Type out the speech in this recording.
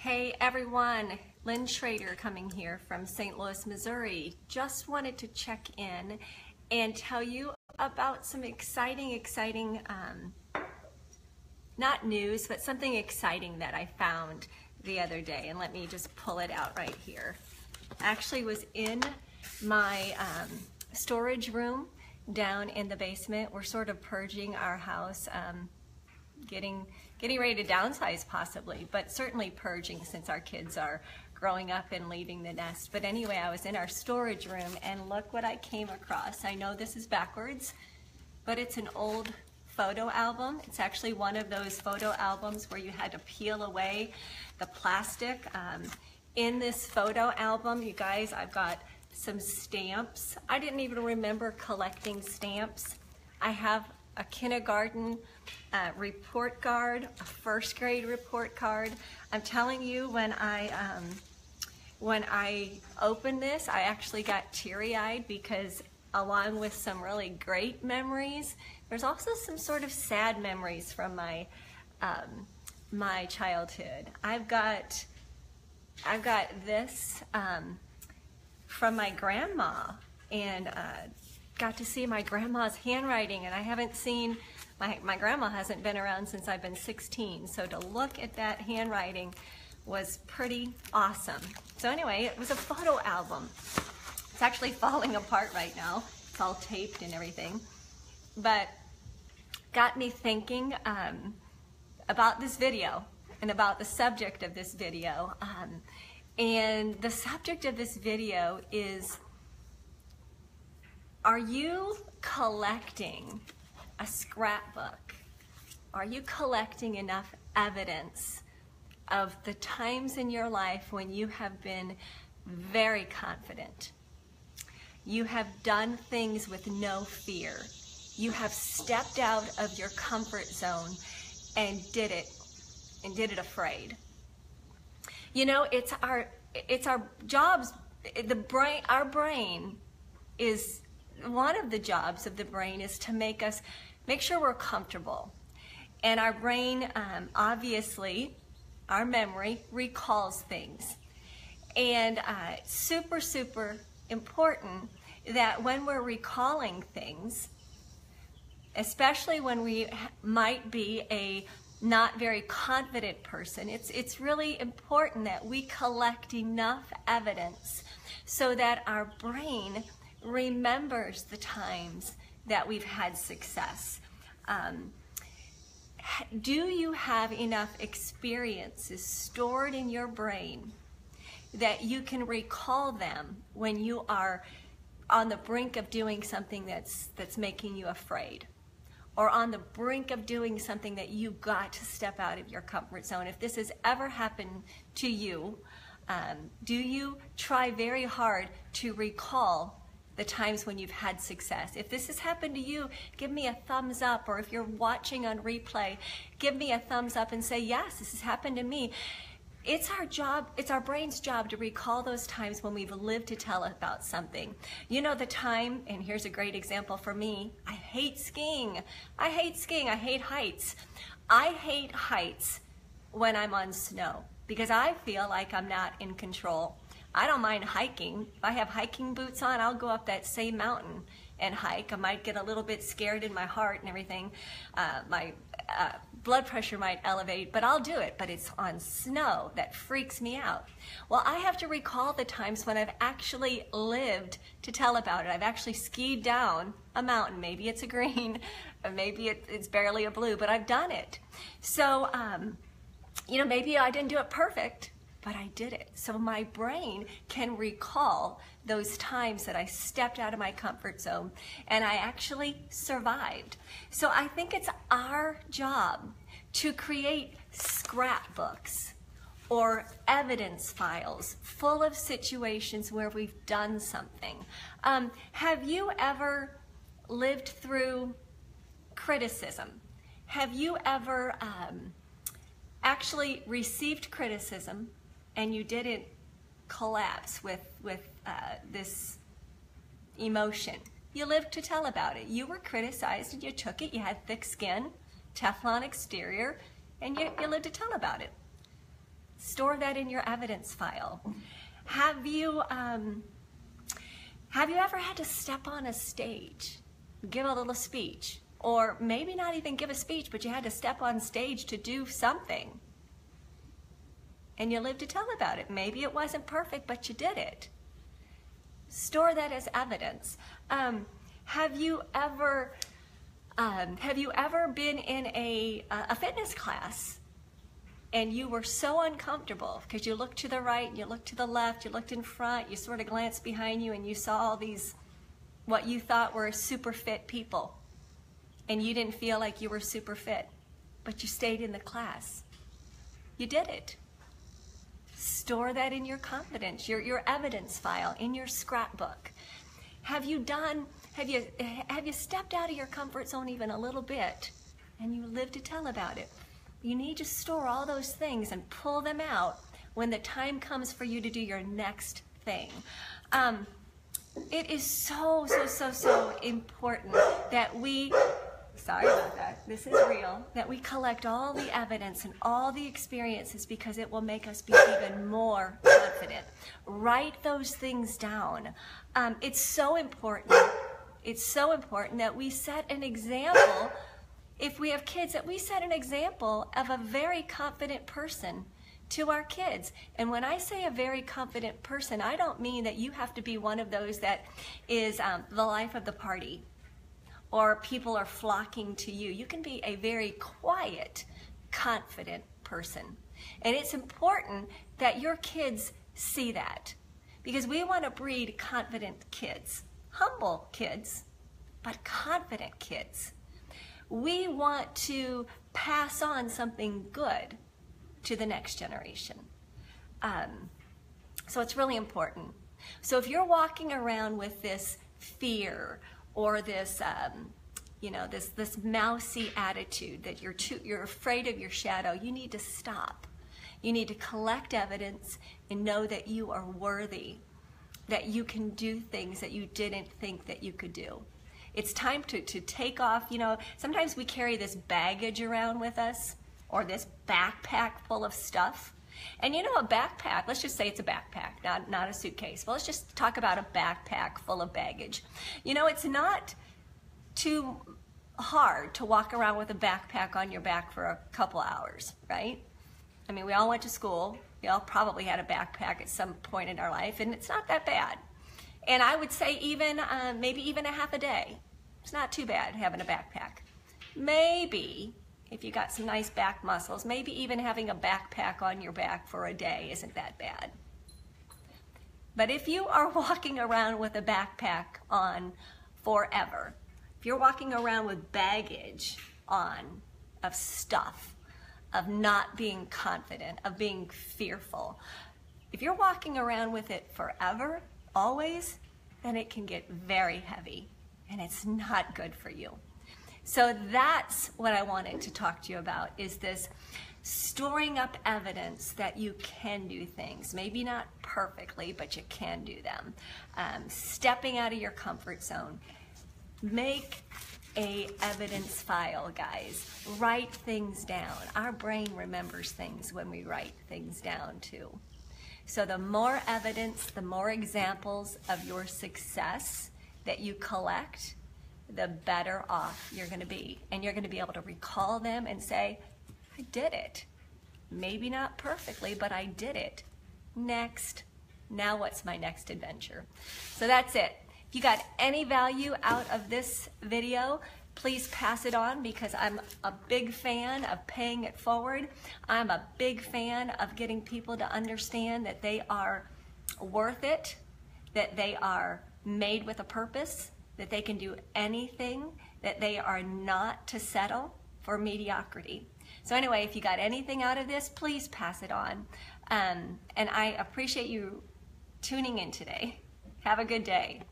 Hey everyone, Lynn Schrader coming here from St. Louis, Missouri. Just wanted to check in and tell you about some exciting, not news, but something exciting that I found the other day. And let me just pull it out right here. Actually was in my storage room down in the basement. We're sort of purging our house, getting ready to downsize possibly, but certainly purging since our kids are growing up and leaving the nest. But anyway, I was in our storage room and look what I came across. I know this is backwards, but it's an old photo album. It's actually one of those photo albums where you had to peel away the plastic. In this photo album, you guys, I've got some stamps. I didn't even remember collecting stamps. I have a kindergarten report card, a first grade report card. I'm telling you, when I opened this, I actually got teary-eyed because along with some really great memories, there's also some sort of sad memories from my my childhood. I've got this from my grandma, and got to see my grandma's handwriting, and I haven't seen, my grandma hasn't been around since I've been 16, so to look at that handwriting was pretty awesome. So anyway, it was a photo album. It's actually falling apart right now. It's all taped and everything, but got me thinking about this video and about the subject of this video. And the subject of this video is, are you collecting a scrapbook? Are you collecting enough evidence of the times in your life when you have been very confident? You have done things with no fear. You have stepped out of your comfort zone and did it afraid. You know, it's our jobs, our brain is, one of the jobs of the brain is to make sure we're comfortable. And our brain, obviously, our memory recalls things. And super important that when we're recalling things, especially when we might be a not very confident person, it's really important that we collect enough evidence so that our brain remembers the times that we've had success. Do you have enough experiences stored in your brain that you can recall them when you are on the brink of doing something that's making you afraid, or on the brink of doing something that you got to step out of your comfort zone? If this has ever happened to you, do you try very hard to recall the times when you've had success? If this has happened to you, give me a thumbs up, or if you're watching on replay, give me a thumbs up and say, yes, this has happened to me. It's our job, it's our brain's job to recall those times when we've lived to tell about something. You know, the time, and here's a great example for me, I hate skiing. I hate skiing, I hate heights. I hate heights when I'm on snow because I feel like I'm not in control. I don't mind hiking. If I have hiking boots on, I'll go up that same mountain and hike. I might get a little bit scared in my heart and everything. My blood pressure might elevate, but I'll do it. But it's on snow that freaks me out. Well, I have to recall the times when I've actually lived to tell about it. I've actually skied down a mountain. Maybe it's a green, or maybe it's barely a blue, but I've done it. So, you know, maybe I didn't do it perfect, but I did it. So my brain can recall those times that I stepped out of my comfort zone and I actually survived. So I think it's our job to create scrapbooks or evidence files full of situations where we've done something. Have you ever lived through criticism? Have you ever actually received criticism and you didn't collapse with this emotion? You lived to tell about it. You were criticized and you took it. You had thick skin, Teflon exterior, and you lived to tell about it. Store that in your evidence file. Have you ever had to step on a stage, give a little speech, or maybe not even give a speech, but you had to step on stage to do something, and you lived to tell about it? Maybe it wasn't perfect, but you did it. Store that as evidence. Have you ever been in a fitness class and you were so uncomfortable because you looked to the right, you looked to the left, you looked in front, you sort of glanced behind you and you saw all these what you thought were super fit people, and you didn't feel like you were super fit, but you stayed in the class? You did it. Store that in your confidence, your evidence file, in your scrapbook. Have you stepped out of your comfort zone even a little bit, and you live to tell about it? You need to store all those things and pull them out when the time comes for you to do your next thing. It is so important that we, sorry about that, this is real, that we collect all the evidence and all the experiences, because it will make us be even more confident. Write those things down. It's so important. It's so important that we set an example. If we have kids, that we set an example of a very confident person to our kids. And when I say a very confident person, I don't mean that you have to be one of those that is the life of the party, or people are flocking to you. You can be a very quiet, confident person. And it's important that your kids see that, because we want to breed confident kids, humble kids, but confident kids. We want to pass on something good to the next generation. So it's really important. So if you're walking around with this fear or this, this mousy attitude that you're afraid of your shadow, you need to stop. You need to collect evidence and know that you are worthy, that you can do things that you didn't think that you could do. It's time to take off. Sometimes we carry this baggage around with us, or this backpack full of stuff. And a backpack, let's just say it's a backpack, not a suitcase. Well, let's just talk about a backpack full of baggage. It's not too hard to walk around with a backpack on your back for a couple hours, right? I mean, we all went to school. We all probably had a backpack at some point in our life, and it's not that bad. And I would say maybe even a half a day. It's not too bad having a backpack. Maybe, if you got some nice back muscles, maybe even having a backpack on your back for a day isn't that bad. But if you are walking around with a backpack on forever, if you're walking around with baggage on of stuff, of not being confident, of being fearful, if you're walking around with it forever, always, then it can get very heavy, and it's not good for you. So that's what I wanted to talk to you about, is this storing up evidence that you can do things. Maybe not perfectly, but you can do them. Stepping out of your comfort zone. Make a evidence file, guys. Write things down. Our brain remembers things when we write things down too. So the more evidence, the more examples of your success that you collect, the better off you're going to be. And you're going to be able to recall them and say, I did it. Maybe not perfectly, but I did it. Next. Now what's my next adventure? So that's it. If you got any value out of this video, please pass it on, because I'm a big fan of paying it forward. I'm a big fan of getting people to understand that they are worth it, that they are made with a purpose, that they can do anything, that they are not to settle for mediocrity. So anyway, if you got anything out of this, please pass it on. And I appreciate you tuning in today. Have a good day.